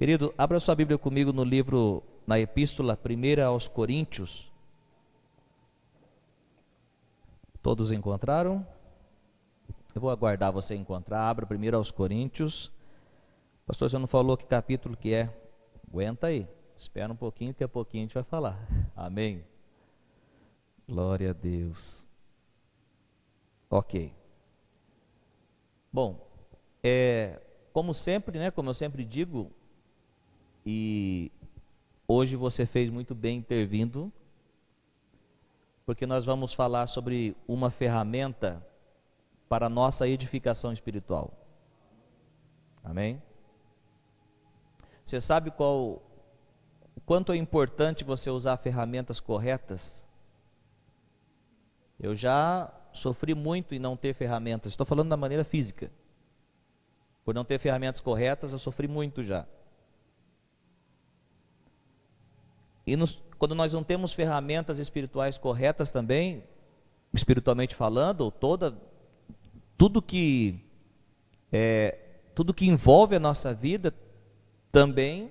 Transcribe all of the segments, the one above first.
Querido, abra sua Bíblia comigo no livro, na Epístola 1 aos Coríntios. Todos encontraram? Eu vou aguardar você encontrar. Abra 1 aos Coríntios. Pastor, você não falou que capítulo que é? Aguenta aí. Espera um pouquinho, que a pouquinho a gente vai falar. Amém? Glória a Deus. Ok. Bom, como sempre, né? Como eu sempre digo, e hoje você fez muito bem intervindo, porque nós vamos falar sobre uma ferramenta para a nossa edificação espiritual. Amém? Você sabe o quanto é importante você usar ferramentas corretas? Eu já sofri muito em não ter ferramentas, estou falando da maneira física. Por não ter ferramentas corretas, eu sofri muito já. E quando nós não temos ferramentas espirituais corretas também, espiritualmente falando, tudo que envolve a nossa vida, também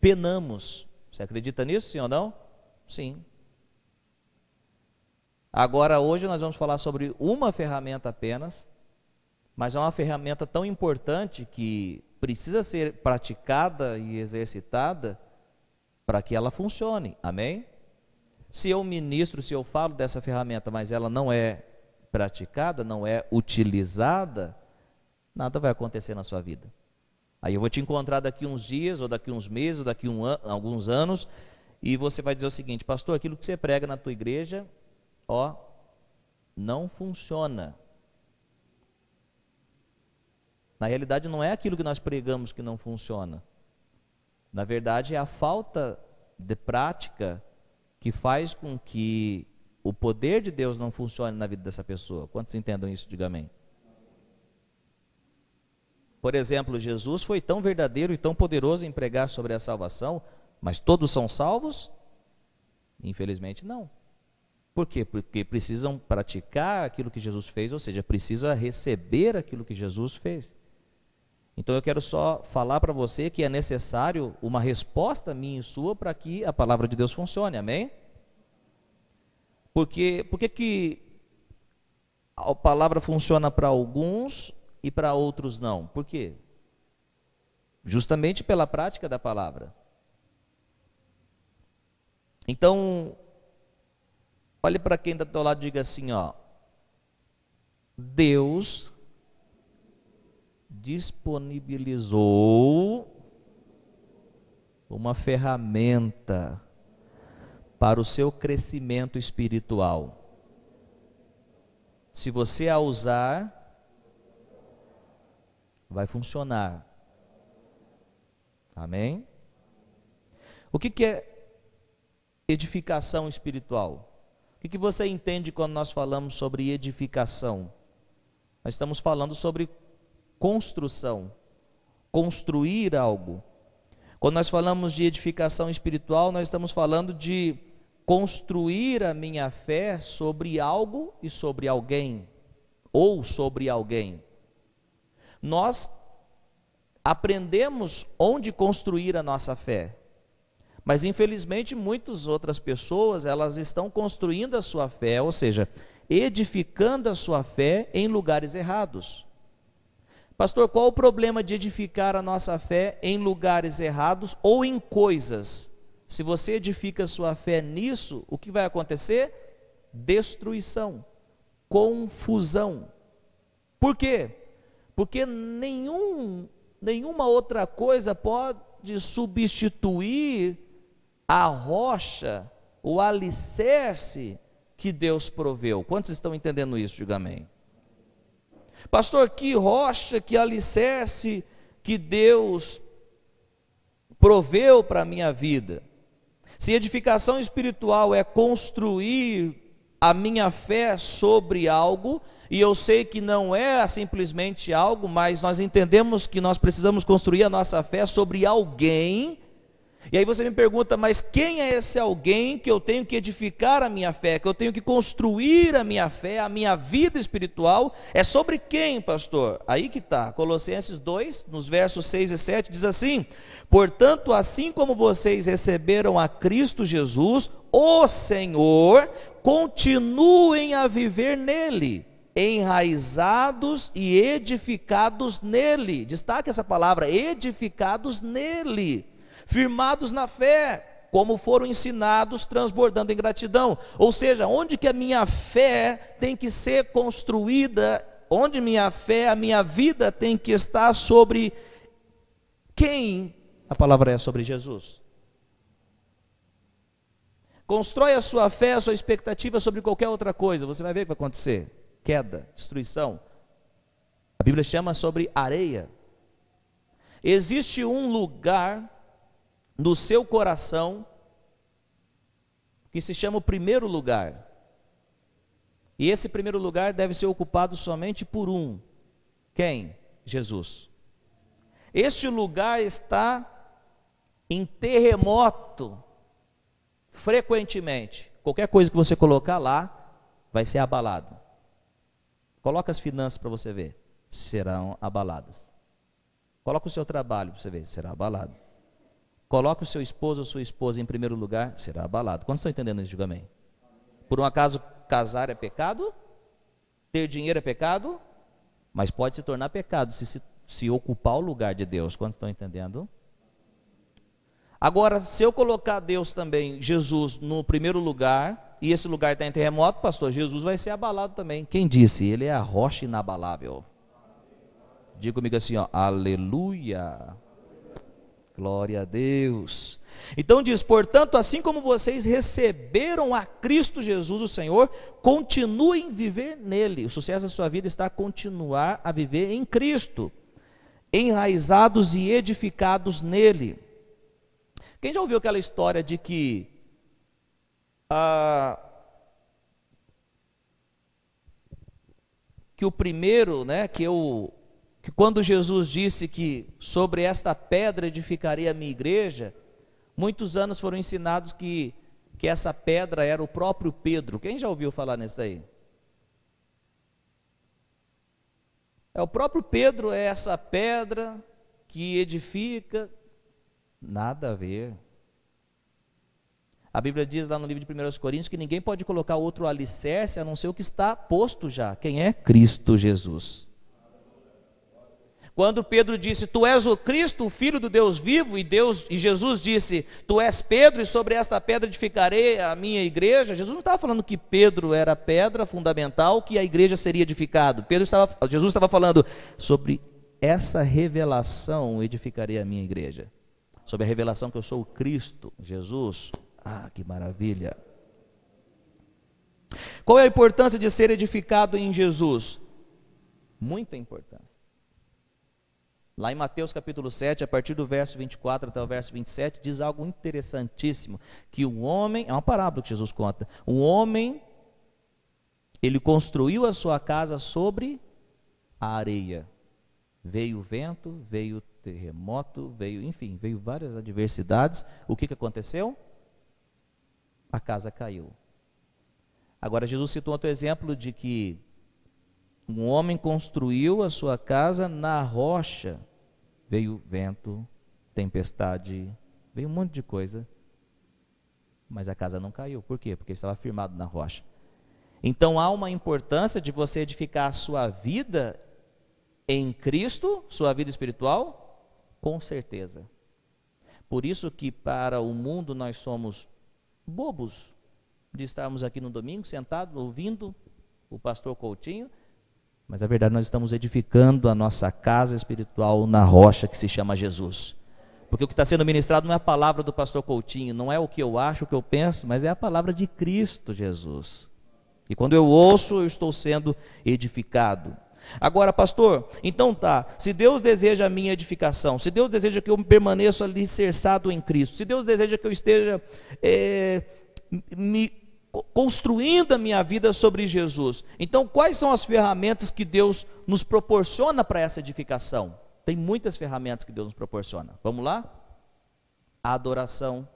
penamos. Você acredita nisso, sim ou não? Sim. Agora, hoje nós vamos falar sobre uma ferramenta apenas, mas é uma ferramenta tão importante que precisa ser praticada e exercitada para que ela funcione. Amém? Se eu ministro, se eu falo dessa ferramenta, mas ela não é praticada, não é utilizada, nada vai acontecer na sua vida. Aí eu vou te encontrar daqui uns dias, ou daqui uns meses, ou daqui alguns anos, e você vai dizer o seguinte: pastor, aquilo que você prega na tua igreja, não funciona. Na realidade, não é aquilo que nós pregamos que não funciona. Na verdade, é a falta de prática que faz com que o poder de Deus não funcione na vida dessa pessoa. Quantos entendam isso? Diga amém. Por exemplo, Jesus foi tão verdadeiro e tão poderoso em pregar sobre a salvação, mas todos são salvos? Infelizmente não. Por quê? Porque precisam praticar aquilo que Jesus fez, ou seja, precisa receber aquilo que Jesus fez. Então eu quero só falar para você que é necessário uma resposta minha e sua para que a palavra de Deus funcione, amém? Por que a palavra funciona para alguns e para outros não? Por quê? Justamente pela prática da palavra. Então, olhe para quem está do teu lado e diga assim, Deus disponibilizou uma ferramenta para o seu crescimento espiritual. Se você a usar, vai funcionar. Amém? O que é edificação espiritual? O que você entende quando nós falamos sobre edificação? Nós estamos falando sobre construção, construir algo. Quando nós falamos de edificação espiritual, nós estamos falando de construir a minha fé sobre algo e sobre alguém, ou sobre alguém. Nós aprendemos onde construir a nossa fé, mas infelizmente muitas outras pessoas, elas estão construindo a sua fé, ou seja, edificando a sua fé em lugares errados. Pastor, qual o problema de edificar a nossa fé em lugares errados ou em coisas? Se você edifica a sua fé nisso, o que vai acontecer? Destruição, confusão. Por quê? Porque nenhuma outra coisa pode substituir a rocha, o alicerce que Deus proveu. Quantos estão entendendo isso? Diga amém. Pastor, que rocha, que alicerce que Deus proveu para a minha vida? Se edificação espiritual é construir a minha fé sobre algo, e eu sei que não é simplesmente algo, mas nós entendemos que nós precisamos construir a nossa fé sobre alguém, E aí você me pergunta, mas quem é esse alguém que eu tenho que edificar a minha fé, que eu tenho que construir a minha fé, a minha vida espiritual? É sobre quem, pastor? Aí que está, Colossenses 2, nos versos 6 e 7, diz assim: portanto, assim como vocês receberam a Cristo Jesus, o Senhor, continuem a viver nele, enraizados e edificados nele. Destaque essa palavra, edificados nele, firmados na fé, como foram ensinados, transbordando em gratidão. Ou seja, onde que a minha fé tem que ser construída, onde minha fé, a minha vida tem que estar sobre quem? A palavra é sobre Jesus. Constrói a sua fé, a sua expectativa sobre qualquer outra coisa, você vai ver o que vai acontecer: queda, destruição. A Bíblia chama sobre areia. Existe um lugar no seu coração que se chama o primeiro lugar, e esse primeiro lugar deve ser ocupado somente por um. Quem? Jesus. Este lugar está em terremoto frequentemente. Qualquer coisa que você colocar lá vai ser abalado. Coloca as finanças para você ver, serão abaladas. Coloca o seu trabalho para você ver, será abalado. Coloca o seu esposo ou sua esposa em primeiro lugar, será abalado. Quantos estão entendendo isso? Diga amém. Por um acaso, casar é pecado? Ter dinheiro é pecado? Mas pode se tornar pecado se ocupar o lugar de Deus. Quantos estão entendendo? Agora, se eu colocar Deus também, Jesus, no primeiro lugar, e esse lugar está em terremoto, pastor, Jesus vai ser abalado também. Quem disse? Ele é a rocha inabalável. Diga comigo assim, ó, aleluia. Glória a Deus. Então diz, portanto, assim como vocês receberam a Cristo Jesus, o Senhor, continuem a viver nele. O sucesso da sua vida está a continuar a viver em Cristo, enraizados e edificados nele. Quem já ouviu aquela história de que o primeiro, né, que quando Jesus disse que sobre esta pedra edificarei a minha igreja, muitos anos foram ensinados que essa pedra era o próprio Pedro. Quem já ouviu falar nisso daí? O próprio Pedro é essa pedra que edifica. Nada a ver. A Bíblia diz lá no livro de 1 Coríntios que ninguém pode colocar outro alicerce a não ser o que está posto já. Quem é? Cristo Jesus. Quando Pedro disse, tu és o Cristo, o Filho do Deus vivo, e Jesus disse, tu és Pedro, e sobre esta pedra edificarei a minha igreja. Jesus não estava falando que Pedro era a pedra fundamental, que a igreja seria edificada. Jesus estava falando, sobre essa revelação edificarei a minha igreja. Sobre a revelação que eu sou o Cristo, Jesus. Ah, que maravilha. Qual é a importância de ser edificado em Jesus? Muita importância. Lá em Mateus capítulo 7, a partir do verso 24 até o verso 27, diz algo interessantíssimo, que o homem, é uma parábola que Jesus conta, o homem, ele construiu a sua casa sobre a areia. Veio o vento, veio o terremoto, veio várias adversidades. O que aconteceu? A casa caiu. Agora Jesus citou outro exemplo de que um homem construiu a sua casa na rocha. Veio vento, tempestade, veio um monte de coisa, mas a casa não caiu. Por quê? Porque estava firmado na rocha. Então há uma importância de você edificar a sua vida em Cristo, sua vida espiritual, com certeza. Por isso que para o mundo nós somos bobos de estarmos aqui no domingo, sentados, ouvindo o pastor Coutinho, mas na verdade nós estamos edificando a nossa casa espiritual na rocha que se chama Jesus. Porque o que está sendo ministrado não é a palavra do pastor Coutinho, não é o que eu acho, o que eu penso, mas é a palavra de Cristo Jesus. E quando eu ouço, eu estou sendo edificado. Agora, pastor, então tá, se Deus deseja a minha edificação, se Deus deseja que eu permaneça alicerçado em Cristo, se Deus deseja que eu esteja construindo a minha vida sobre Jesus, então quais são as ferramentas que Deus nos proporciona para essa edificação? Tem muitas ferramentas que Deus nos proporciona. Vamos lá? a adoração.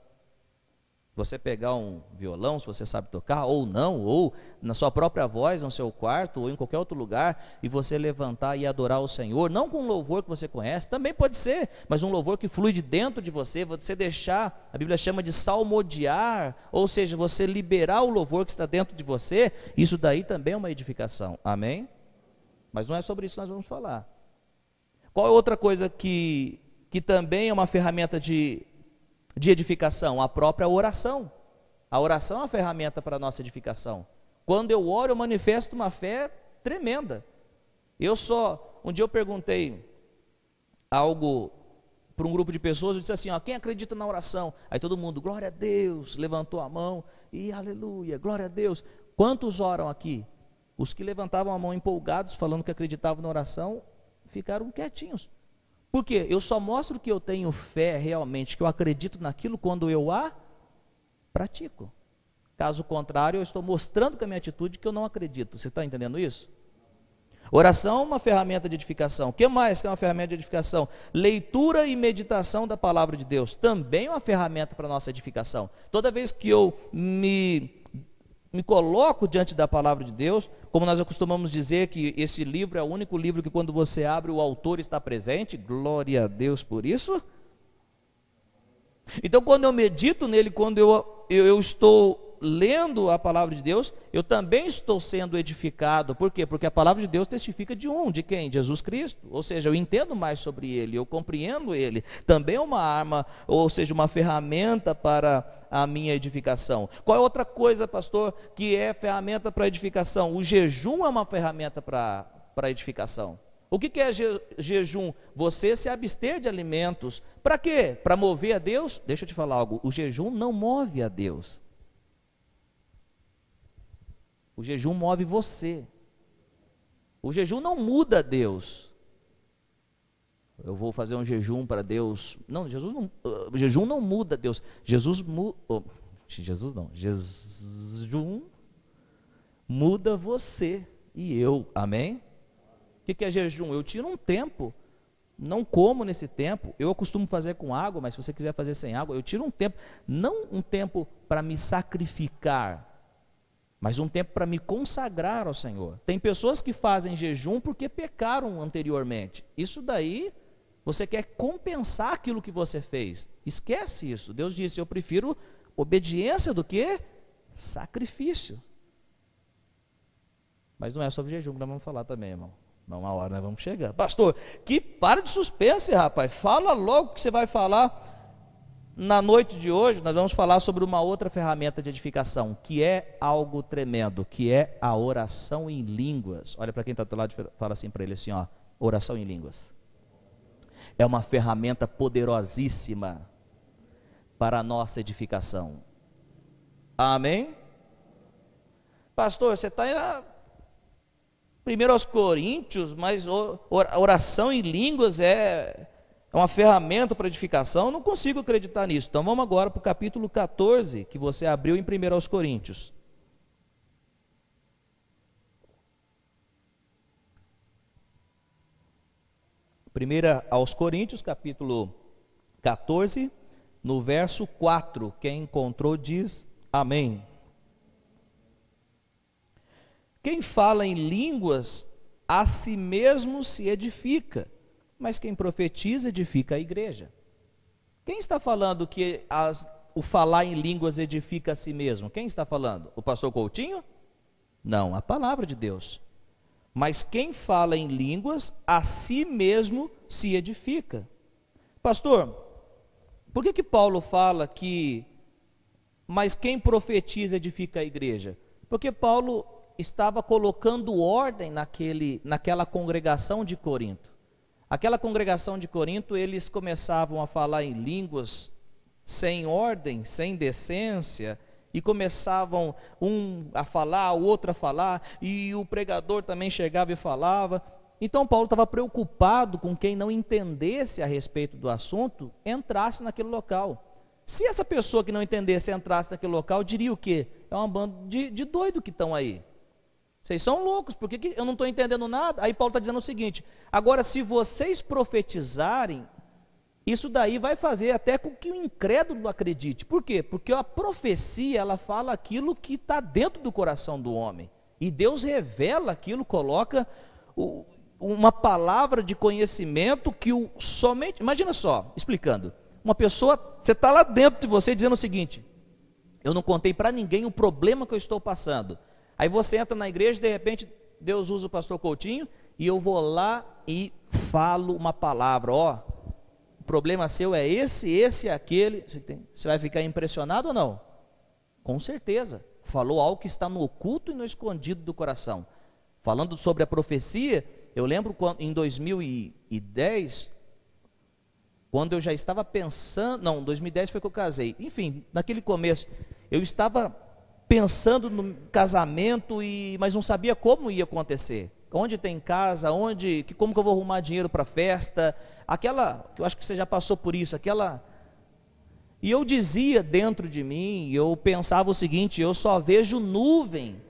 Você pegar um violão, se você sabe tocar, ou não, ou na sua própria voz, no seu quarto, ou em qualquer outro lugar, e você levantar e adorar o Senhor, não com um louvor que você conhece, também pode ser, mas um louvor que flui de dentro de você deixar, a Bíblia chama de salmodiar, ou seja, você liberar o louvor que está dentro de você, isso daí também é uma edificação, amém? Mas não é sobre isso que nós vamos falar. Qual é outra coisa que também é uma ferramenta de edificação? A própria oração. A oração é uma ferramenta para a nossa edificação. Quando eu oro, eu manifesto uma fé tremenda. Um dia eu perguntei algo para um grupo de pessoas, eu disse assim, quem acredita na oração? Aí todo mundo, glória a Deus, levantou a mão, e aleluia, glória a Deus. Quantos oram aqui? Os que levantavam a mão empolgados, falando que acreditavam na oração, ficaram quietinhos. Por quê? Eu só mostro que eu tenho fé realmente, que eu acredito naquilo quando eu a pratico. Caso contrário, eu estou mostrando com a minha atitude que eu não acredito. Você está entendendo isso? Oração é uma ferramenta de edificação. O que mais que é uma ferramenta de edificação? Leitura e meditação da palavra de Deus. Também é uma ferramenta para a nossa edificação. Toda vez que eu me coloco diante da palavra de Deus, como nós costumamos dizer que esse livro é o único livro que quando você abre o autor está presente, glória a Deus por isso. Então quando eu medito nele, quando eu estou lendo a palavra de Deus, eu também estou sendo edificado. Por quê? Porque a palavra de Deus testifica de quem? De Jesus Cristo. Ou seja, eu entendo mais sobre ele, eu compreendo ele. Também é uma arma, ou seja, uma ferramenta para a minha edificação. Qual é outra coisa, pastor, que é ferramenta para edificação? O jejum é uma ferramenta para edificação. O que é jejum? Você se abster de alimentos. Para quê? Para mover a Deus? Deixa eu te falar algo, o jejum não move a Deus. O jejum move você. O jejum não muda Deus. Eu vou fazer um jejum para Deus. Não, o jejum não muda Deus. Jejum muda você e eu. Amém? O que é jejum? Eu tiro um tempo, não como nesse tempo. Eu costumo fazer com água, mas se você quiser fazer sem água, eu tiro um tempo, não um tempo para me sacrificar, mas um tempo para me consagrar ao Senhor. Tem pessoas que fazem jejum porque pecaram anteriormente. Isso daí, você quer compensar aquilo que você fez. Esquece isso. Deus disse, eu prefiro obediência do que sacrifício. Mas não é sobre jejum que nós vamos falar também, irmão. Uma hora nós vamos chegar. Pastor, que para de suspense, rapaz. Fala logo o que você vai falar. Na noite de hoje, nós vamos falar sobre uma outra ferramenta de edificação, que é algo tremendo, que é a oração em línguas. Olha para quem está do lado e fala assim para ele assim, oração em línguas. É uma ferramenta poderosíssima para a nossa edificação. Amém? Pastor, você está em 1 Coríntios, mas oração em línguas é uma ferramenta para edificação, eu não consigo acreditar nisso. Então vamos agora para o capítulo 14, que você abriu em 1 Coríntios. Primeira aos Coríntios, capítulo 14, no verso 4. Quem encontrou diz amém. Quem fala em línguas, a si mesmo se edifica, mas quem profetiza edifica a igreja. Quem está falando que o falar em línguas edifica a si mesmo? Quem está falando? O pastor Coutinho? Não, a palavra de Deus. Mas quem fala em línguas, a si mesmo se edifica. Pastor, por que Paulo fala que, mas quem profetiza edifica a igreja? Porque Paulo estava colocando ordem naquela congregação de Corinto. Aquela congregação de Corinto, eles começavam a falar em línguas sem ordem, sem decência, e começavam um a falar, o outro a falar, e o pregador também chegava e falava. Então Paulo estava preocupado com quem não entendesse a respeito do assunto, entrasse naquele local. Se essa pessoa que não entendesse entrasse naquele local, diria o quê? É uma banda de doido que estão aí. Vocês são loucos, por que eu não estou entendendo nada? Aí Paulo está dizendo o seguinte: agora se vocês profetizarem isso daí vai fazer até com que o incrédulo acredite. Por quê? Porque a profecia, ela fala aquilo que está dentro do coração do homem. E Deus revela aquilo, coloca uma palavra de conhecimento que somente... Imagina só, explicando. Uma pessoa, você está lá dentro de você dizendo o seguinte: eu não contei para ninguém o problema que eu estou passando. Aí você entra na igreja e de repente Deus usa o pastor Coutinho e eu vou lá e falo uma palavra. Ó, o problema seu é esse e aquele. Você vai ficar impressionado ou não? Com certeza. Falou algo que está no oculto e no escondido do coração. Falando sobre a profecia, eu lembro quando, em 2010, quando eu já estava pensando, não, 2010 foi que eu casei, enfim, naquele começo, eu estava pensando no casamento, mas não sabia como ia acontecer. Onde tem casa, como que eu vou arrumar dinheiro para a festa, que eu acho que você já passou por isso, e eu dizia dentro de mim, eu pensava o seguinte: eu só vejo nuvem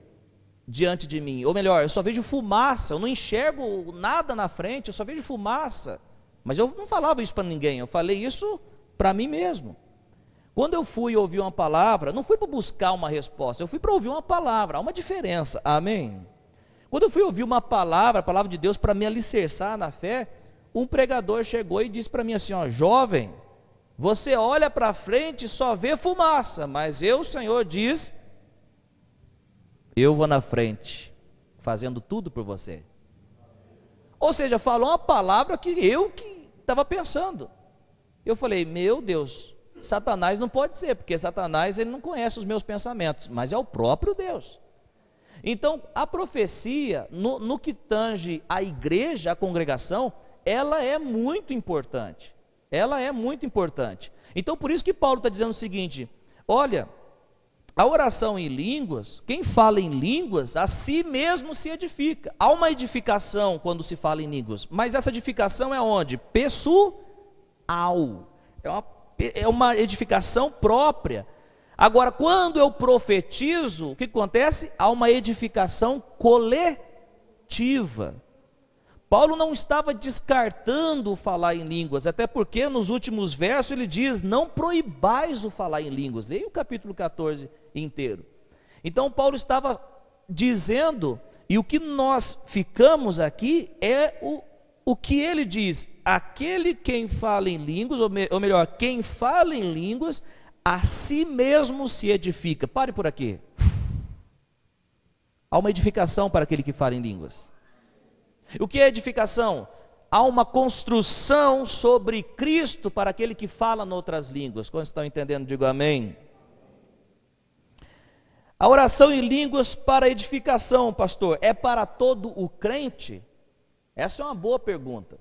diante de mim, ou melhor, eu só vejo fumaça, eu não enxergo nada na frente, eu só vejo fumaça. Mas eu não falava isso para ninguém, eu falei isso para mim mesmo. Quando eu fui ouvir uma palavra, não fui para buscar uma resposta, eu fui para ouvir uma palavra, há uma diferença, amém? Quando eu fui ouvir uma palavra, a palavra de Deus, para me alicerçar na fé, um pregador chegou e disse para mim assim: ó, jovem, você olha para frente e só vê fumaça, mas o Senhor diz, eu vou na frente, fazendo tudo por você. Ou seja, falou uma palavra que estava pensando. Eu falei: meu Deus, Satanás não pode ser, porque Satanás ele não conhece os meus pensamentos, mas é o próprio Deus. Então, a profecia, no que tange a igreja, a congregação, ela é muito importante. Ela é muito importante. Então, por isso que Paulo está dizendo o seguinte: olha, a oração em línguas, quem fala em línguas, a si mesmo se edifica. Há uma edificação quando se fala em línguas, mas essa edificação é onde? Pessoal. É uma edificação própria. Agora, quando eu profetizo, o que acontece? Há uma edificação coletiva. Paulo não estava descartando o falar em línguas, até porque nos últimos versos ele diz: não proibais o falar em línguas. Leia o capítulo 14 inteiro. Então Paulo estava dizendo, e o que nós ficamos aqui é o que ele diz: aquele quem fala em línguas, ou melhor, quem fala em línguas, a si mesmo se edifica. Pare por aqui. Há uma edificação para aquele que fala em línguas. O que é edificação? Há uma construção sobre Cristo para aquele que fala em outras línguas. Quando estão entendendo, digo amém. A oração em línguas para edificação, pastor, é para todo o crente? Essa é uma boa pergunta.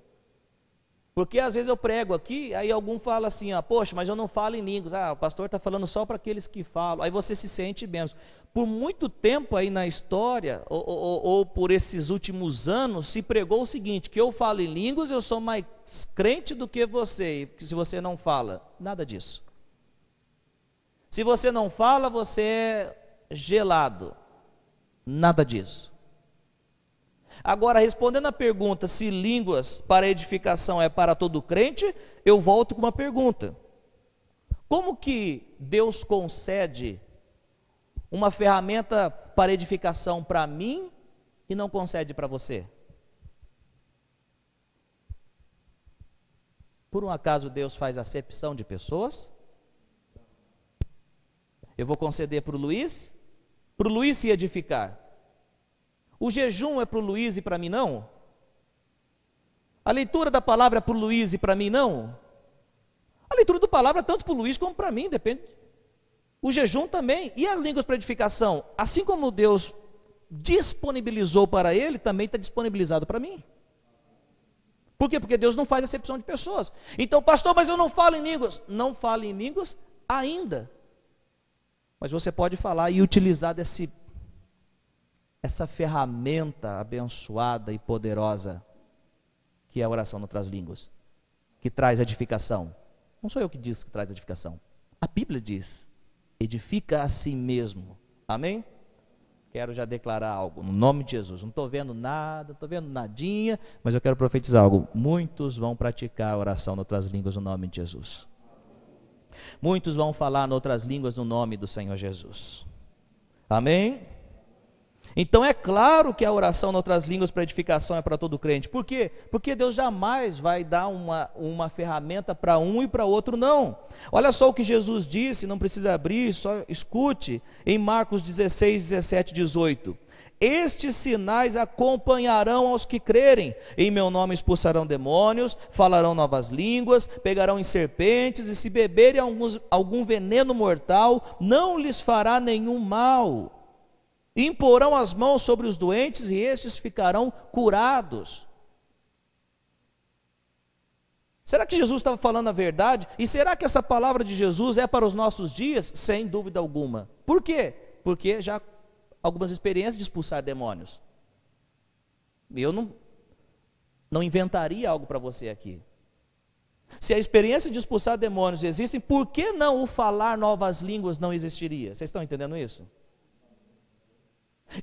Porque às vezes eu prego aqui, aí algum fala assim: poxa, mas eu não falo em línguas. O pastor está falando só para aqueles que falam. Aí você se sente bem. Por muito tempo aí na história, ou por esses últimos anos, se pregou o seguinte: que eu falo em línguas, eu sou mais crente do que você, que se você não fala. Nada disso. Se você não fala, você é gelado. Nada disso. Agora, respondendo a pergunta se línguas para edificação é para todo crente, eu volto com uma pergunta: como que Deus concede uma ferramenta para edificação para mim e não concede para você? Por um acaso Deus faz acepção de pessoas? Eu vou conceder para o Luiz se edificar. O jejum é para o Luiz e para mim não? A leitura da palavra é para o Luiz e para mim não? A leitura da palavra é tanto para o Luiz como para mim, depende. O jejum também. E as línguas para edificação? Assim como Deus disponibilizou para ele, também está disponibilizado para mim. Por quê? Porque Deus não faz acepção de pessoas. Então, pastor, mas eu não falo em línguas. Não fale em línguas ainda. Mas você pode falar e utilizar essa ferramenta abençoada e poderosa que é a oração em outras línguas, que traz edificação. Não sou eu que diz que traz edificação. A Bíblia diz: edifica a si mesmo. Amém? Quero já declarar algo, no nome de Jesus. Não estou vendo nada, não estou vendo nadinha, mas eu quero profetizar algo. Muitos vão praticar a oração em outras línguas no nome de Jesus. Muitos vão falar em outras línguas no nome do Senhor Jesus. Amém? Então é claro que a oração em outras línguas para edificação é para todo crente. Por quê? Porque Deus jamais vai dar uma ferramenta para um e para outro não. Olha só o que Jesus disse, não precisa abrir, só escute, em Marcos 16, 17, 18. Estes sinais acompanharão aos que crerem, em meu nome expulsarão demônios, falarão novas línguas, pegarão em serpentes, e se beberem algum veneno mortal, não lhes fará nenhum mal. Imporão as mãos sobre os doentes e estes ficarão curados. Será que Jesus estava falando a verdade? E será que essa palavra de Jesus é para os nossos dias? Sem dúvida alguma. Por quê? Porque já algumas experiências de expulsar demônios. Eu não inventaria algo para você aqui. Se a experiência de expulsar demônios existe, por que não o falar novas línguas não existiria? Vocês estão entendendo isso?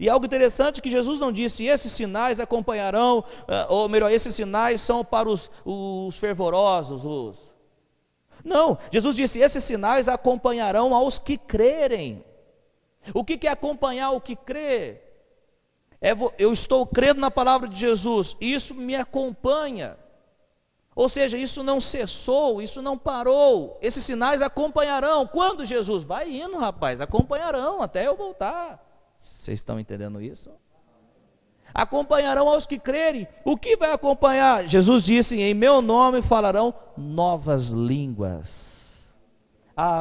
E algo interessante que Jesus não disse, esses sinais acompanharão, ou melhor, esses sinais são para os fervorosos. Não, Jesus disse, esses sinais acompanharão aos que crerem. O que é acompanhar o que crê? Eu estou crendo na palavra de Jesus, isso me acompanha. Ou seja, isso não cessou, isso não parou. Esses sinais acompanharão. Quando Jesus vai indo, rapaz, acompanharão até eu voltar. Vocês estão entendendo isso? Acompanharão aos que crerem. O que vai acompanhar? Jesus disse, em meu nome falarão novas línguas.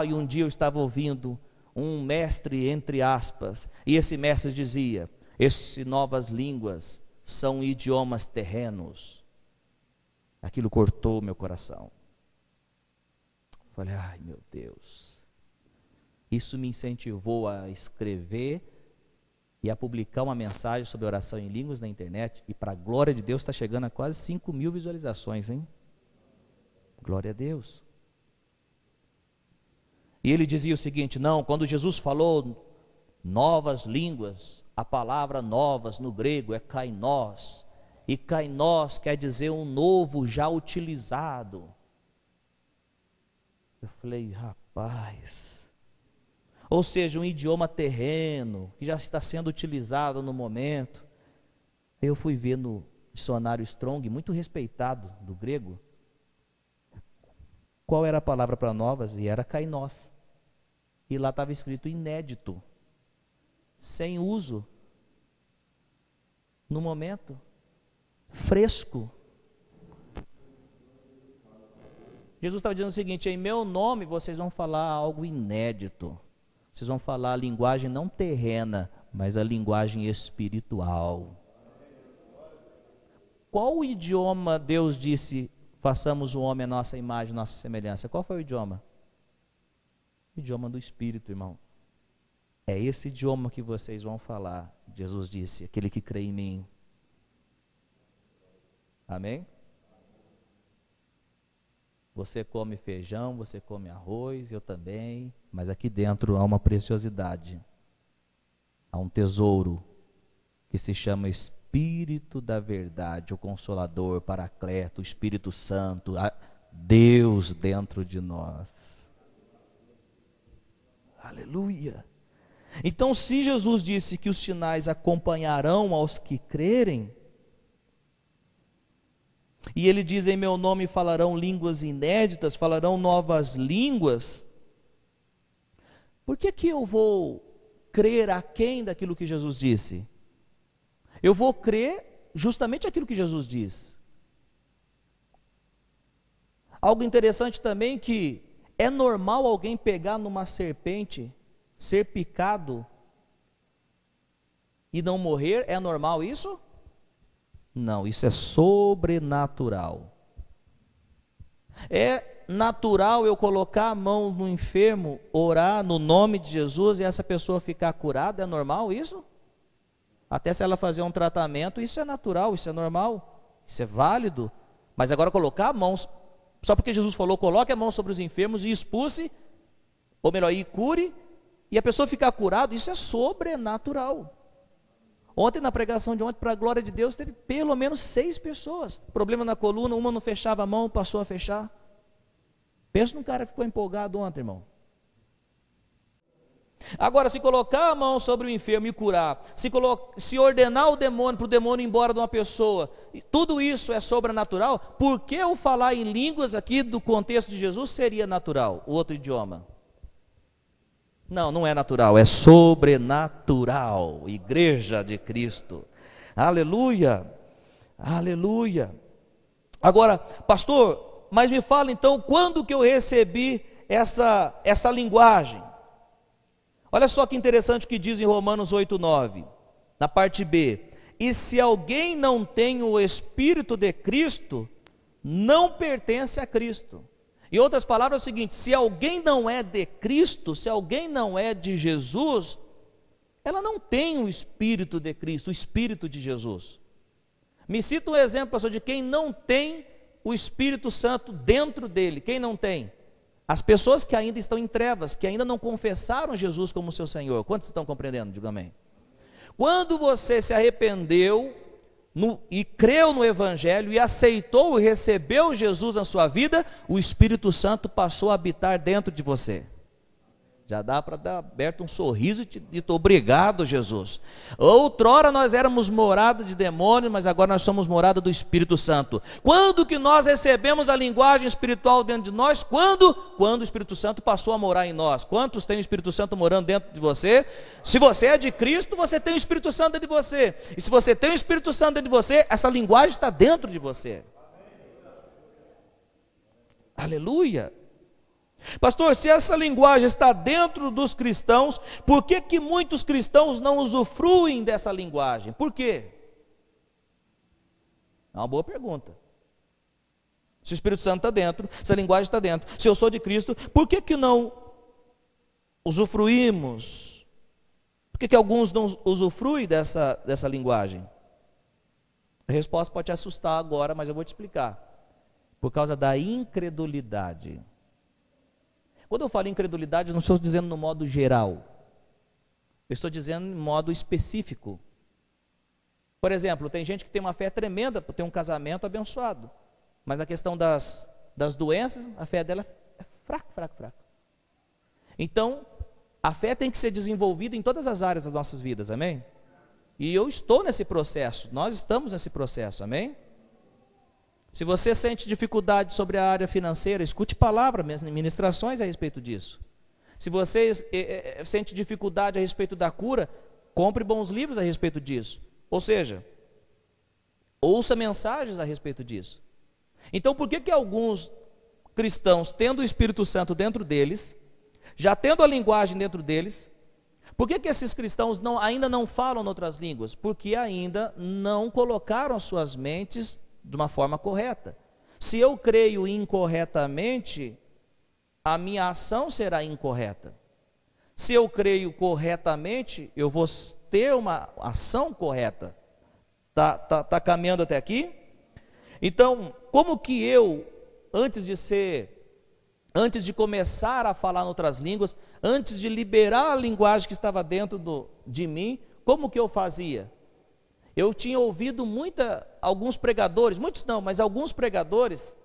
E um dia eu estava ouvindo um mestre, entre aspas, e esse mestre dizia, essas novas línguas são idiomas terrenos. Aquilo cortou meu coração. Falei, ai meu Deus. Isso me incentivou a escrever e a publicar uma mensagem sobre oração em línguas na internet, e para a glória de Deus está chegando a quase 5.000 visualizações, hein? Glória a Deus. E ele dizia o seguinte, não, quando Jesus falou novas línguas, a palavra novas no grego é kainós, e kainós quer dizer um novo já utilizado. Eu falei, rapaz... Ou seja, um idioma terreno, que já está sendo utilizado no momento. Eu fui ver no dicionário Strong, muito respeitado do grego, qual era a palavra para novas, e era kainós. E lá estava escrito inédito, sem uso, no momento, fresco. Jesus estava dizendo o seguinte, em meu nome vocês vão falar algo inédito. Vocês vão falar a linguagem não terrena, mas a linguagem espiritual. Qual o idioma Deus disse, façamos o homem à nossa imagem, nossa semelhança? Qual foi o idioma? O idioma do Espírito, irmão. É esse idioma que vocês vão falar, Jesus disse, aquele que crê em mim. Amém? Você come feijão, você come arroz, eu também, mas aqui dentro há uma preciosidade, há um tesouro que se chama Espírito da Verdade, o Consolador, Paracleto, o Espírito Santo, Deus dentro de nós. Aleluia! Então, se Jesus disse que os sinais acompanharão aos que crerem, e ele diz, em meu nome falarão línguas inéditas, falarão novas línguas, por que eu vou crer aquém daquilo que Jesus disse? Eu vou crer justamente aquilo que Jesus diz. Algo interessante também que é normal alguém pegar numa serpente, ser picado e não morrer, é normal isso? Não, isso é sobrenatural. É natural eu colocar a mão no enfermo, orar no nome de Jesus e essa pessoa ficar curada? É normal isso? Até se ela fazer um tratamento, isso é natural, isso é normal, isso é válido. Mas agora colocar a mão, só porque Jesus falou, coloque a mão sobre os enfermos e expulse, ou melhor, e cure, e a pessoa ficar curada, isso é sobrenatural. Ontem, na pregação de ontem, para a glória de Deus, teve pelo menos 6 pessoas. Problema na coluna, uma não fechava a mão, passou a fechar. Pensa num cara que ficou empolgado ontem, irmão. Agora, se colocar a mão sobre o enfermo e curar, se ordenar o demônio, para o demônio ir embora de uma pessoa, tudo isso é sobrenatural, por que o falar em línguas aqui do contexto de Jesus seria natural, o outro idioma? Não, não é natural, é sobrenatural, igreja de Cristo, aleluia, aleluia. Agora, pastor, mas me fala então, quando que eu recebi essa linguagem? Olha só que interessante o que diz em Romanos 8:9, na parte B, e se alguém não tem o Espírito de Cristo, não pertence a Cristo. Em outras palavras é o seguinte, se alguém não é de Cristo, se alguém não é de Jesus, ela não tem o Espírito de Cristo, o Espírito de Jesus. Me cita um exemplo, pastor, de quem não tem o Espírito Santo dentro dele. Quem não tem? As pessoas que ainda estão em trevas, que ainda não confessaram Jesus como seu Senhor. Quantos estão compreendendo? Diga amém. Quando você se arrependeu e creu no Evangelho e aceitou e recebeu Jesus na sua vida, o Espírito Santo passou a habitar dentro de você. Já dá para dar aberto um sorriso e dizer, obrigado, Jesus. Outrora nós éramos morada de demônio, mas agora nós somos morada do Espírito Santo. Quando que nós recebemos a linguagem espiritual dentro de nós? Quando o Espírito Santo passou a morar em nós. Quantos tem o Espírito Santo morando dentro de você? Se você é de Cristo, você tem o Espírito Santo dentro de você. E se você tem o Espírito Santo dentro de você, essa linguagem está dentro de você. Aleluia. Pastor, se essa linguagem está dentro dos cristãos, por que que muitos cristãos não usufruem dessa linguagem? Por quê? É uma boa pergunta. Se o Espírito Santo está dentro, se a linguagem está dentro, se eu sou de Cristo, por que que não usufruímos? Por que que alguns não usufruem dessa linguagem? A resposta pode te assustar agora, mas eu vou te explicar. Por causa da incredulidade. Quando eu falo incredulidade, eu não estou dizendo no modo geral, eu estou dizendo em modo específico. Por exemplo, tem gente que tem uma fé tremenda por ter um casamento abençoado, mas a questão das doenças, a fé dela é fraca. Então, a fé tem que ser desenvolvida em todas as áreas das nossas vidas, amém? E eu estou nesse processo, nós estamos nesse processo, amém? Se você sente dificuldade sobre a área financeira, escute palavra, ministrações a respeito disso. Se você sente dificuldade a respeito da cura, compre bons livros a respeito disso. Ou seja, ouça mensagens a respeito disso. Então, por que que alguns cristãos, tendo o Espírito Santo dentro deles, já tendo a linguagem dentro deles, por que que esses cristãos ainda não falam em outras línguas? Porque ainda não colocaram suas mentes de uma forma correta. Se eu creio incorretamente, a minha ação será incorreta. Se eu creio corretamente, eu vou ter uma ação correta. Tá caminhando até aqui? Então, como que eu, antes de começar a falar em outras línguas, antes de liberar a linguagem que estava dentro de mim, como que eu fazia? Eu tinha ouvido alguns pregadores, muitos não, mas alguns pregadores,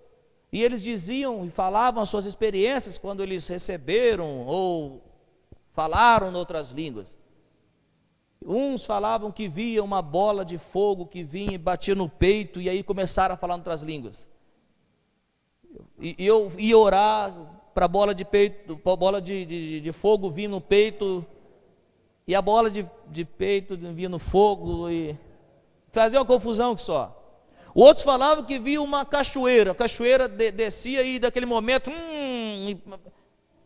e eles diziam e falavam as suas experiências quando eles receberam ou falaram em outras línguas. Uns falavam que via uma bola de fogo que vinha e batia no peito, e aí começaram a falar em outras línguas. E eu ia orar para a bola de peito, para a bola de fogo vir no peito, e a bola de peito vinha no fogo, e fazia uma confusão que só. Outros falavam que via uma cachoeira, a cachoeira descia e daquele momento,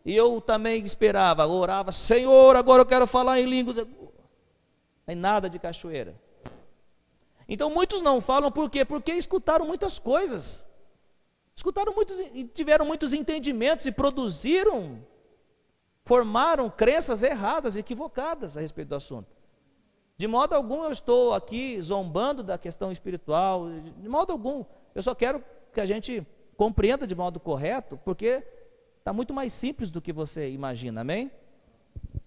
e eu também esperava, orava, Senhor, agora eu quero falar em línguas. Aí nada de cachoeira. Então muitos não falam, por quê? Porque escutaram muitas coisas, tiveram muitos entendimentos e formaram crenças erradas, equivocadas a respeito do assunto. De modo algum eu estou aqui zombando da questão espiritual, de modo algum. Eu só quero que a gente compreenda de modo correto, porque está muito mais simples do que você imagina, amém?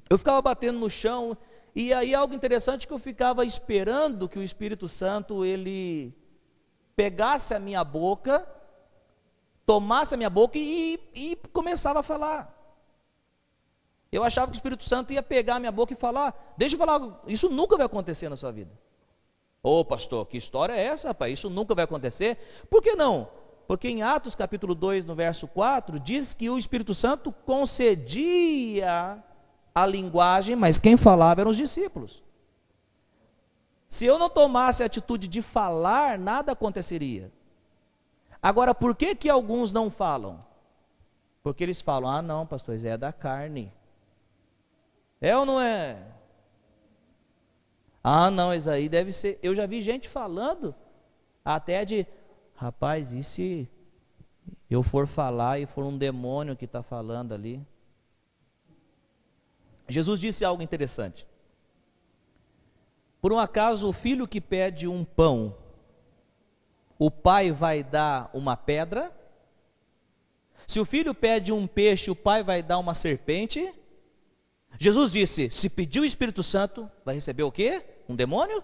Eu ficava batendo no chão E aí algo interessante que eu ficava esperando que o Espírito Santo, ele pegasse a minha boca, tomasse a minha boca e começava a falar. Eu achava que o Espírito Santo ia pegar a minha boca e falar, deixa eu falar algo, isso nunca vai acontecer na sua vida. Ô pastor, que história é essa, rapaz? Isso nunca vai acontecer. Por que não? Porque em Atos capítulo 2, no verso 4, diz que o Espírito Santo concedia a linguagem, mas quem falava eram os discípulos. Se eu não tomasse a atitude de falar, nada aconteceria. Agora, por que que alguns não falam? Porque eles falam, ah não, pastor, isso é da carne. É ou não é? Ah não, isso aí deve ser. Eu já vi gente falando, até de, rapaz, e se eu for falar e for um demônio que está falando ali? Jesus disse algo interessante. Por um acaso o filho que pede um pão, o pai vai dar uma pedra? Se o filho pede um peixe, o pai vai dar uma serpente? Jesus disse, se pedir o Espírito Santo, vai receber o quê? Um demônio?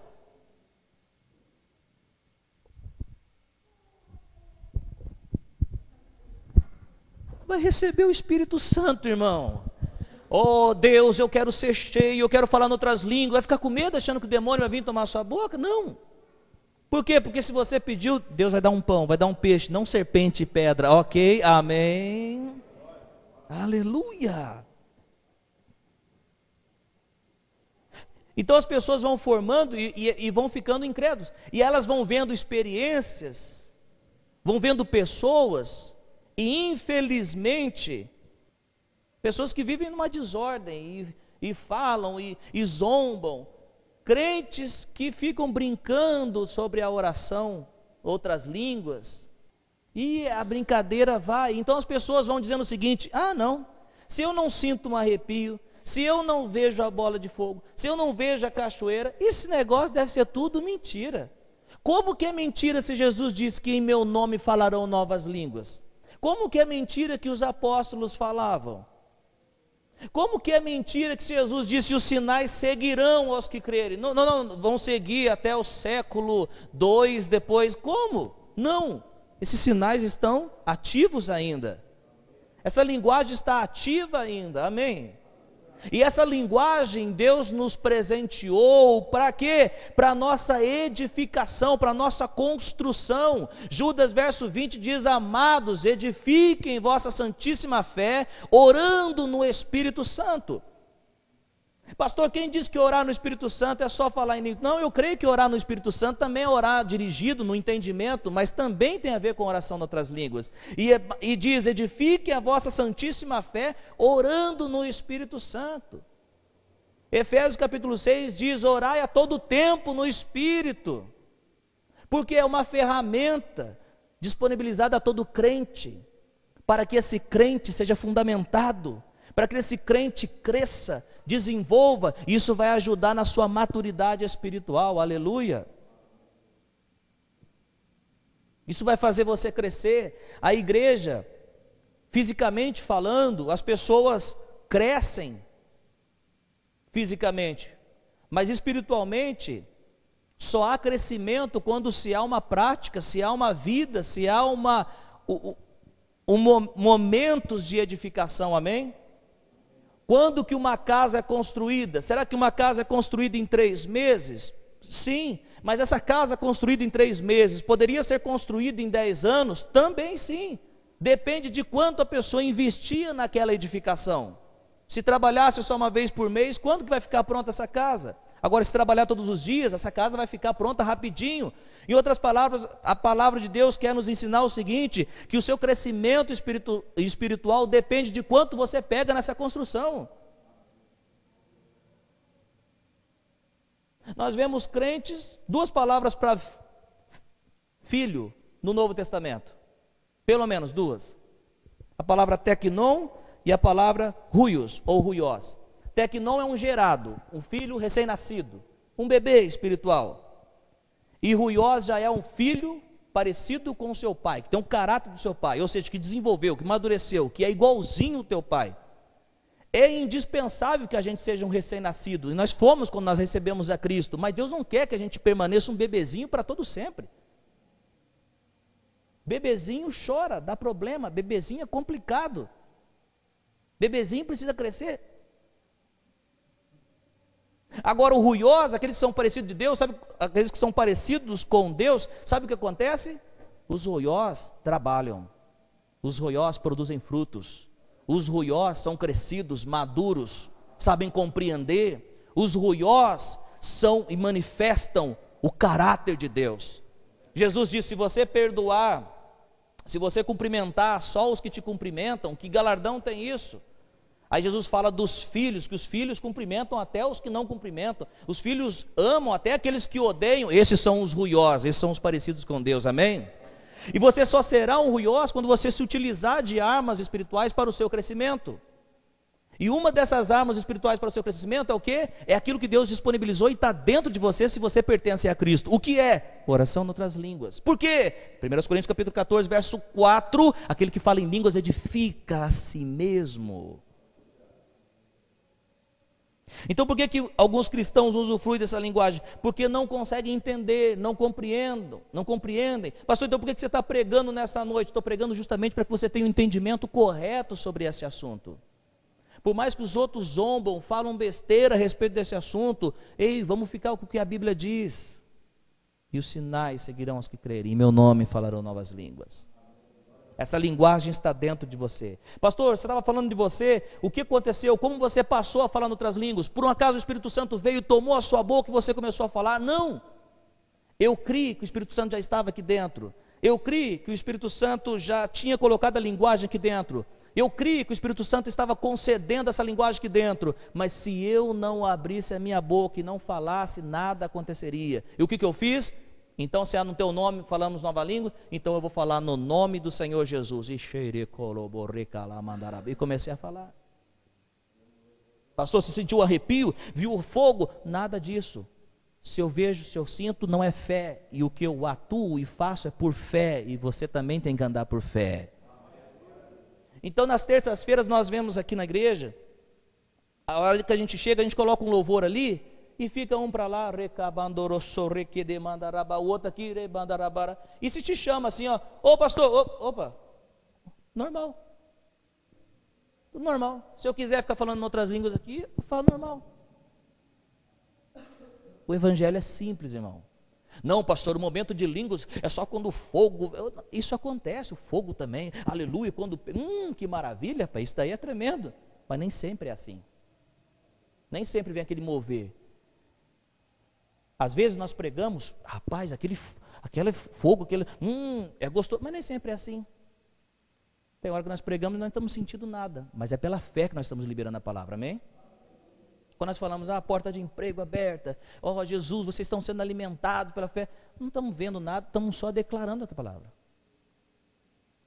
Vai receber o Espírito Santo, irmão. Oh Deus, eu quero ser cheio, eu quero falar em outras línguas. Vai ficar com medo achando que o demônio vai vir tomar a sua boca? Não. Por quê? Porque se você pediu, Deus vai dar um pão, vai dar um peixe, não serpente e pedra. Ok, amém. Aleluia. Então as pessoas vão formando e vão ficando incrédulos. E elas vão vendo experiências, vão vendo pessoas, e infelizmente, pessoas que vivem numa desordem, e falam, e zombam. Crentes que ficam brincando sobre a oração, outras línguas, e a brincadeira vai. Então as pessoas vão dizendo o seguinte, ah não, se eu não sinto um arrepio, se eu não vejo a bola de fogo, se eu não vejo a cachoeira, esse negócio deve ser tudo mentira. Como que é mentira se Jesus disse que em meu nome falarão novas línguas? Como que é mentira que os apóstolos falavam? Como que é mentira que Jesus disse os sinais seguirão aos que crerem? Não, vão seguir até o século 2 depois. Como? Não, esses sinais estão ativos ainda. Essa linguagem está ativa ainda, amém? E essa linguagem Deus nos presenteou para quê? Para a nossa edificação, para a nossa construção. Judas verso 20 diz, amados, edifiquem vossa santíssima fé, orando no Espírito Santo. Pastor, quem diz que orar no Espírito Santo é só falar em línguas? Não, eu creio que orar no Espírito Santo também é orar dirigido no entendimento, mas também tem a ver com oração em outras línguas. E diz, edifiquem a vossa santíssima fé, orando no Espírito Santo. Efésios capítulo 6 diz, orai a todo tempo no Espírito, porque é uma ferramenta disponibilizada a todo crente, para que esse crente seja fundamentado, para que esse crente cresça, desenvolva, isso vai ajudar na sua maturidade espiritual, aleluia. Isso vai fazer você crescer. A igreja, fisicamente falando, as pessoas crescem fisicamente, mas espiritualmente, só há crescimento quando se há uma prática, se há uma vida, se há momentos de edificação, amém? Quando que uma casa é construída? Será que uma casa é construída em 3 meses? Sim, mas essa casa construída em 3 meses, poderia ser construída em 10 anos? Também sim, depende de quanto a pessoa investia naquela edificação. Se trabalhasse só uma vez por mês, quando que vai ficar pronta essa casa? Agora, se trabalhar todos os dias, essa casa vai ficar pronta rapidinho. Em outras palavras, a palavra de Deus quer nos ensinar o seguinte, que o seu crescimento espiritual depende de quanto você pega nessa construção. Nós vemos crentes, 2 palavras para filho no Novo Testamento, pelo menos 2. A palavra teknon e a palavra huios ou huios. Teknon é um gerado, um filho recém-nascido, um bebê espiritual. E huios já é um filho parecido com o seu pai, que tem o caráter do seu pai, ou seja, que desenvolveu, que amadureceu, que é igualzinho ao teu pai. É indispensável que a gente seja um recém-nascido, e nós fomos quando nós recebemos a Cristo, mas Deus não quer que a gente permaneça um bebezinho para todo sempre. Bebezinho chora, dá problema, bebezinho é complicado, bebezinho precisa crescer. Agora o ruiós, aqueles que são parecidos de Deus, sabe, aqueles que são parecidos com Deus, sabe o que acontece? Os ruiós trabalham, os ruiós produzem frutos, os ruiós são crescidos, maduros, sabem compreender, os ruiós são e manifestam o caráter de Deus. Jesus disse: se você perdoar, se você cumprimentar só os que te cumprimentam, que galardão tem isso? Aí Jesus fala dos filhos, que os filhos cumprimentam até os que não cumprimentam, os filhos amam até aqueles que odeiam. Esses são os ruiós, esses são os parecidos com Deus, amém? E você só será um ruiós quando você se utilizar de armas espirituais para o seu crescimento. E uma dessas armas espirituais para o seu crescimento é o quê? É aquilo que Deus disponibilizou e está dentro de você, se você pertence a Cristo. O que é? Oração em outras línguas. Por quê? 1 Coríntios capítulo 14, verso 4, aquele que fala em línguas edifica a si mesmo. Então por que alguns cristãos usufruem dessa linguagem? Porque não conseguem entender, não compreendem. Pastor, então por que você está pregando nessa noite? Estou pregando justamente para que você tenha um entendimento correto sobre esse assunto. Por mais que os outros zombam, falam besteira a respeito desse assunto, ei, vamos ficar com o que a Bíblia diz. E os sinais seguirão os que crerem, em meu nome falarão novas línguas. Essa linguagem está dentro de você. Pastor, você estava falando de você, o que aconteceu, como você passou a falar em outras línguas? Por um acaso o Espírito Santo veio e tomou a sua boca e você começou a falar? Não, eu criei que o Espírito Santo já estava aqui dentro, eu criei que o Espírito Santo já tinha colocado a linguagem aqui dentro, eu criei que o Espírito Santo estava concedendo essa linguagem aqui dentro, mas se eu não abrisse a minha boca e não falasse, nada aconteceria. E o que eu fiz? Então, se há no teu nome falamos nova língua, então eu vou falar no nome do Senhor Jesus. E comecei a falar. Pastor, você sentiu um arrepio? Viu o fogo? Nada disso. Se eu vejo, se eu sinto, não é fé. E o que eu atuo e faço é por fé. E você também tem que andar por fé. Então, nas terças-feiras nós vemos aqui na igreja, a hora que a gente chega, a gente coloca um louvor ali, e fica um para lá, o outro aqui, e se te chama assim, ó, ô pastor, opa, normal, tudo normal. Se eu quiser ficar falando em outras línguas aqui, eu falo normal. O evangelho é simples, irmão. Não, pastor, o momento de línguas é só quando o fogo, isso acontece, o fogo também, aleluia, quando, que maravilha, isso daí é tremendo, mas nem sempre é assim, nem sempre vem aquele mover. Às vezes nós pregamos, rapaz, aquele fogo, é gostoso, mas nem sempre é assim. Tem hora que nós pregamos e não estamos sentindo nada, mas é pela fé que nós estamos liberando a palavra, amém? Quando nós falamos, a porta de emprego aberta, Jesus, vocês estão sendo alimentados pela fé, não estamos vendo nada, estamos só declarando a palavra.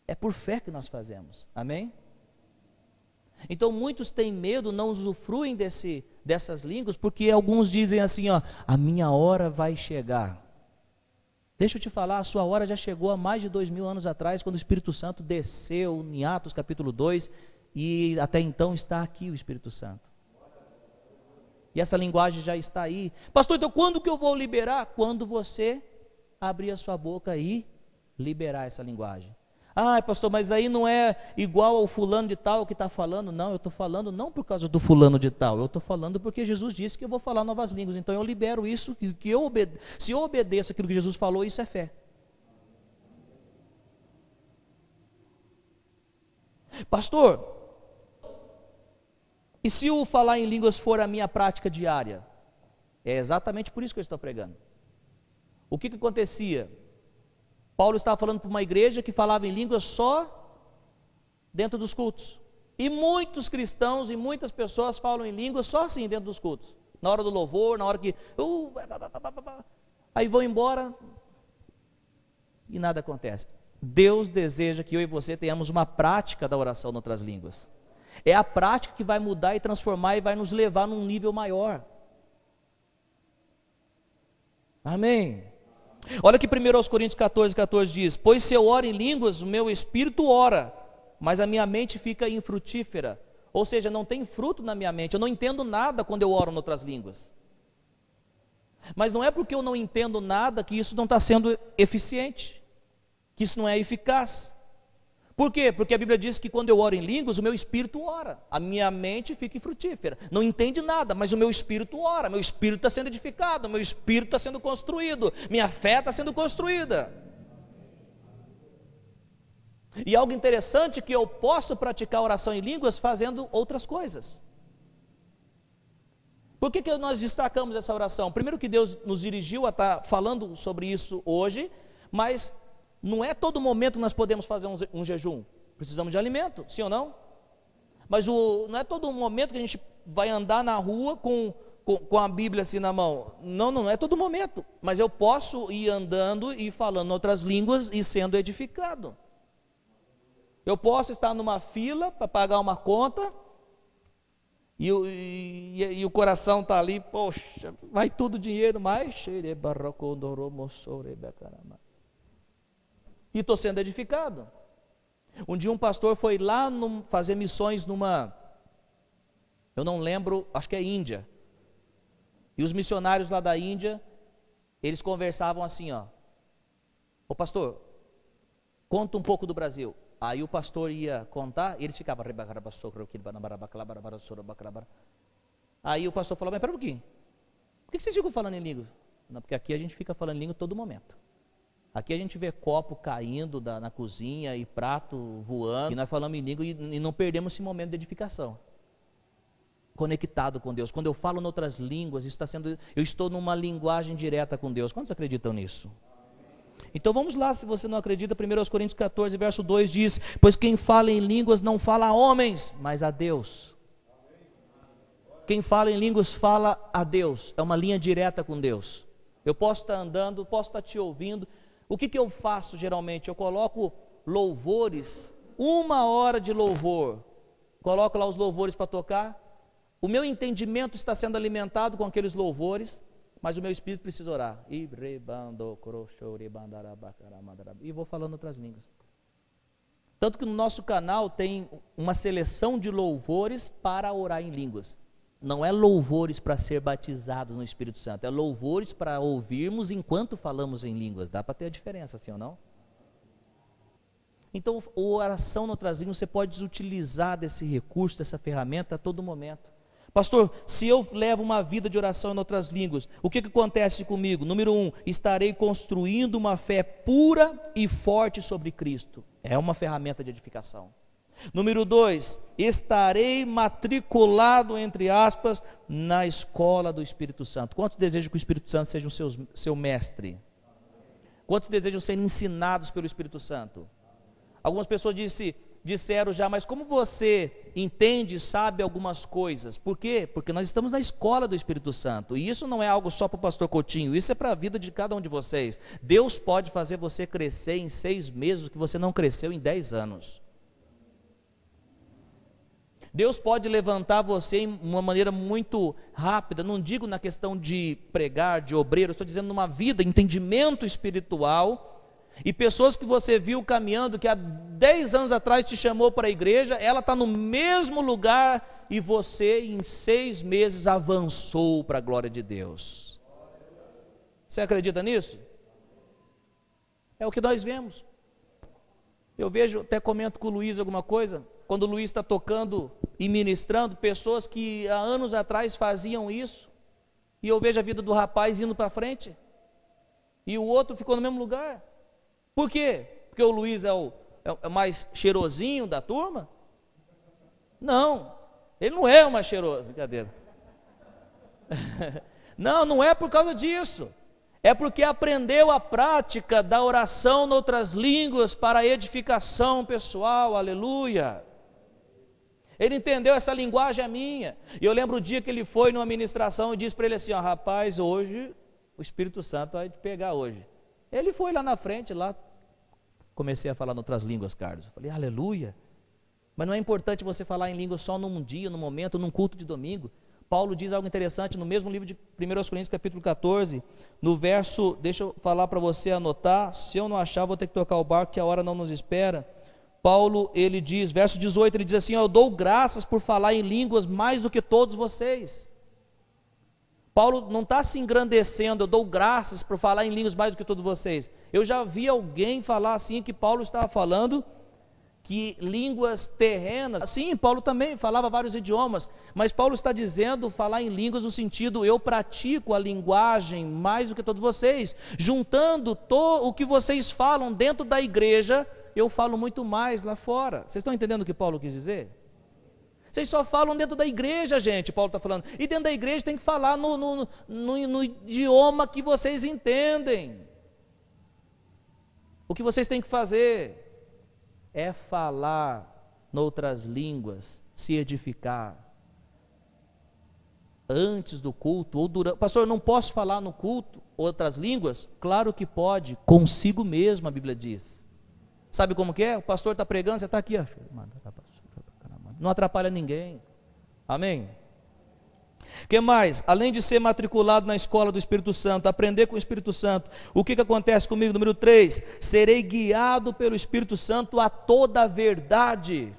É por fé que nós fazemos, amém? Então muitos têm medo, não usufruem dessas línguas, porque alguns dizem assim, a minha hora vai chegar. Deixa eu te falar, a sua hora já chegou há mais de 2000 anos atrás, quando o Espírito Santo desceu em Atos capítulo 2, e até então está aqui o Espírito Santo. E essa linguagem já está aí. Pastor, então quando que eu vou liberar? Quando você abrir a sua boca e liberar essa linguagem. Pastor, mas aí não é igual ao fulano de tal que está falando. Não, eu estou falando não por causa do fulano de tal, eu estou falando porque Jesus disse que eu vou falar novas línguas, então eu libero isso, se eu obedeço aquilo que Jesus falou, isso é fé. Pastor, e se o falar em línguas for a minha prática diária? É exatamente por isso que eu estou pregando. O que acontecia? Paulo estava falando para uma igreja que falava em línguas só dentro dos cultos. E muitos cristãos e muitas pessoas falam em línguas só assim dentro dos cultos. Na hora do louvor, na hora que... aí vão embora e nada acontece. Deus deseja que eu e você tenhamos uma prática da oração em outras línguas. É a prática que vai mudar e transformar e vai nos levar num nível maior. Amém. Olha que 1 Coríntios 14 diz, pois se eu oro em línguas, o meu espírito ora, mas a minha mente fica infrutífera. Ou seja, não tem fruto na minha mente, eu não entendo nada quando eu oro em outras línguas. Mas não é porque eu não entendo nada que isso não está sendo eficiente, que isso não é eficaz. Por quê? Porque a Bíblia diz que quando eu oro em línguas, o meu espírito ora, a minha mente fica infrutífera, não entende nada, mas o meu espírito ora, meu espírito está sendo edificado, meu espírito está sendo construído, minha fé está sendo construída. E algo interessante é que eu posso praticar oração em línguas fazendo outras coisas. Por que nós destacamos essa oração? Primeiro que Deus nos dirigiu a estar falando sobre isso hoje, mas não é todo momento que nós podemos fazer um jejum. Precisamos de alimento, sim ou não? Mas não é todo momento que a gente vai andar na rua com a Bíblia assim na mão. Não é todo momento. Mas eu posso ir andando e falando outras línguas e sendo edificado. Eu posso estar numa fila para pagar uma conta e o coração está ali, poxa, vai tudo dinheiro, mas e estou sendo edificado. Um dia um pastor foi lá fazer missões eu não lembro, acho que é Índia. E os missionários lá da Índia, eles conversavam assim, ó: ô pastor, conta um pouco do Brasil. Aí o pastor ia contar e eles ficavam. Aí o pastor falou: mas pera um pouquinho, por que vocês ficam falando em língua? Não, porque aqui a gente fica falando em língua todo momento. Aqui a gente vê copo caindo na cozinha e prato voando, e nós falamos em língua e não perdemos esse momento de edificação. Conectado com Deus. Quando eu falo em outras línguas, eu estou numa linguagem direta com Deus. Quantos acreditam nisso? Então vamos lá, se você não acredita, 1 Coríntios 14, verso 2 diz: pois quem fala em línguas não fala a homens, mas a Deus. Quem fala em línguas fala a Deus, é uma linha direta com Deus. Eu posso estar andando, posso estar te ouvindo. O que eu faço geralmente? Eu coloco louvores, 1 hora de louvor, coloco lá os louvores para tocar. O meu entendimento está sendo alimentado com aqueles louvores, mas o meu espírito precisa orar. E vou falando outras línguas. Tanto que no nosso canal tem uma seleção de louvores para orar em línguas. Não é louvores para ser batizados no Espírito Santo, é louvores para ouvirmos enquanto falamos em línguas. Dá para ter a diferença, sim ou não? Então, a oração em outras línguas, você pode utilizar desse recurso, dessa ferramenta a todo momento. Pastor, se eu levo uma vida de oração em outras línguas, o que acontece comigo? Número 1, estarei construindo uma fé pura e forte sobre Cristo. É uma ferramenta de edificação. Número 2, estarei matriculado, entre aspas, na escola do Espírito Santo. Quantos desejam que o Espírito Santo seja o seu mestre? Quantos desejam ser ensinados pelo Espírito Santo? Algumas pessoas disseram já, mas como você entende e sabe algumas coisas? Por quê? Porque nós estamos na escola do Espírito Santo, e isso não é algo só para o pastor Coutinho, isso é para a vida de cada um de vocês. Deus pode fazer você crescer em 6 meses o que você não cresceu em 10 anos. Deus pode levantar você de uma maneira muito rápida, não digo na questão de pregar, de obreiro, estou dizendo numa vida, entendimento espiritual. E pessoas que você viu caminhando, que há 10 anos atrás te chamou para a igreja, ela está no mesmo lugar e você em 6 meses avançou para a glória de Deus. Você acredita nisso? É o que nós vemos. Eu vejo, até comento com o Luiz alguma coisa, quando o Luiz está tocando e ministrando, pessoas que há anos atrás faziam isso, e eu vejo a vida do rapaz indo para frente, e o outro ficou no mesmo lugar. Por quê? Porque o Luiz é o mais cheirosinho da turma? Não, ele não é o mais cheiroso, brincadeira. Não é por causa disso. É porque aprendeu a prática da oração em outras línguas para edificação pessoal, aleluia. Ele entendeu, essa linguagem é minha. E eu lembro o dia que ele foi numa ministração e disse para ele assim: ó, rapaz, hoje o Espírito Santo vai te pegar hoje. Ele foi lá na frente, lá comecei a falar em outras línguas, Carlos. Eu falei, aleluia. Mas não é importante você falar em língua só num dia, num momento, num culto de domingo. Paulo diz algo interessante no mesmo livro de 1 Coríntios capítulo 14, no verso, deixa eu falar para você anotar, se eu não achar vou ter que tocar o barco que a hora não nos espera. Paulo, ele diz, verso 18, ele diz assim: eu dou graças por falar em línguas mais do que todos vocês. Paulo não está se engrandecendo, eu dou graças por falar em línguas mais do que todos vocês. Eu já vi alguém falar assim, que Paulo estava falando que línguas terrenas, sim, Paulo também falava vários idiomas, mas Paulo está dizendo falar em línguas no sentido, eu pratico a linguagem mais do que todos vocês, juntando o que vocês falam dentro da igreja, eu falo muito mais lá fora. Vocês estão entendendo o que Paulo quis dizer? Vocês só falam dentro da igreja, gente, Paulo está falando, e dentro da igreja tem que falar no idioma que vocês entendem. O que vocês têm que fazer é falar noutras línguas, se edificar. Antes do culto, ou durante. Pastor, eu não posso falar no culto outras línguas? Claro que pode, consigo mesmo, a Bíblia diz. Sabe como que é? O pastor está pregando, você está aqui, ó. Não atrapalha ninguém. Amém? O que mais? Além de ser matriculado na escola do Espírito Santo, aprender com o Espírito Santo, o que acontece comigo? Número 3, serei guiado pelo Espírito Santo a toda a verdade.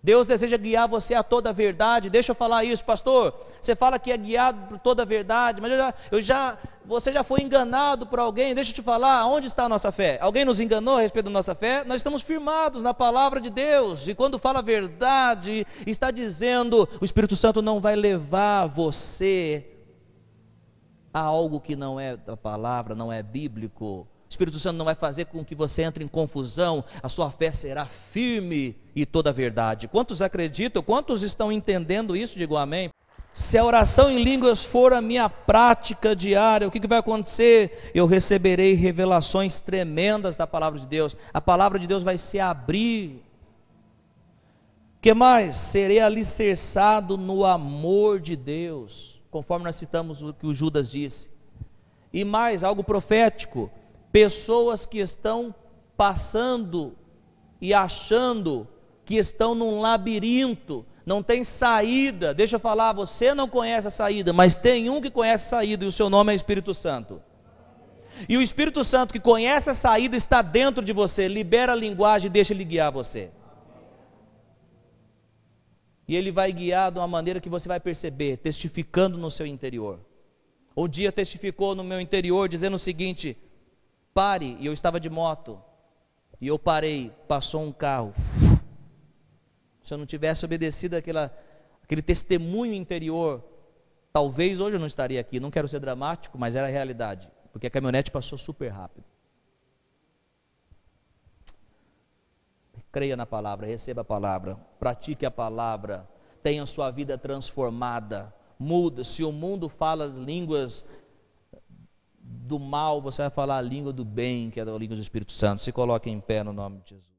Deus deseja guiar você a toda a verdade. Deixa eu falar isso, pastor, você fala que é guiado por toda a verdade, mas você já foi enganado por alguém. Deixa eu te falar, onde está a nossa fé? Alguém nos enganou a respeito da nossa fé? Nós estamos firmados na palavra de Deus, e quando fala a verdade, está dizendo, o Espírito Santo não vai levar você a algo que não é da palavra, não é bíblico. O Espírito Santo não vai fazer com que você entre em confusão, a sua fé será firme e toda a verdade. Quantos acreditam? Quantos estão entendendo isso? Digam amém. Se a oração em línguas for a minha prática diária, o que vai acontecer? Eu receberei revelações tremendas da palavra de Deus. A palavra de Deus vai se abrir. O que mais? Serei alicerçado no amor de Deus, conforme nós citamos o que o Judas disse. E mais, algo profético. Pessoas que estão passando e achando que estão num labirinto, não tem saída. Deixa eu falar, você não conhece a saída, mas tem um que conhece a saída, e o seu nome é Espírito Santo. E o Espírito Santo que conhece a saída está dentro de você. Libera a linguagem e deixa ele guiar você. E ele vai guiar de uma maneira que você vai perceber, testificando no seu interior. Um dia testificou no meu interior dizendo o seguinte: pare, e eu estava de moto, e eu parei, passou um carro. Se eu não tivesse obedecido aquele testemunho interior, talvez hoje eu não estaria aqui. Não quero ser dramático, mas era a realidade, porque a caminhonete passou super rápido. Creia na palavra, receba a palavra, pratique a palavra, tenha a sua vida transformada, muda. Se o mundo fala línguas do mal, você vai falar a língua do bem, que é a língua do Espírito Santo. Se coloque em pé no nome de Jesus.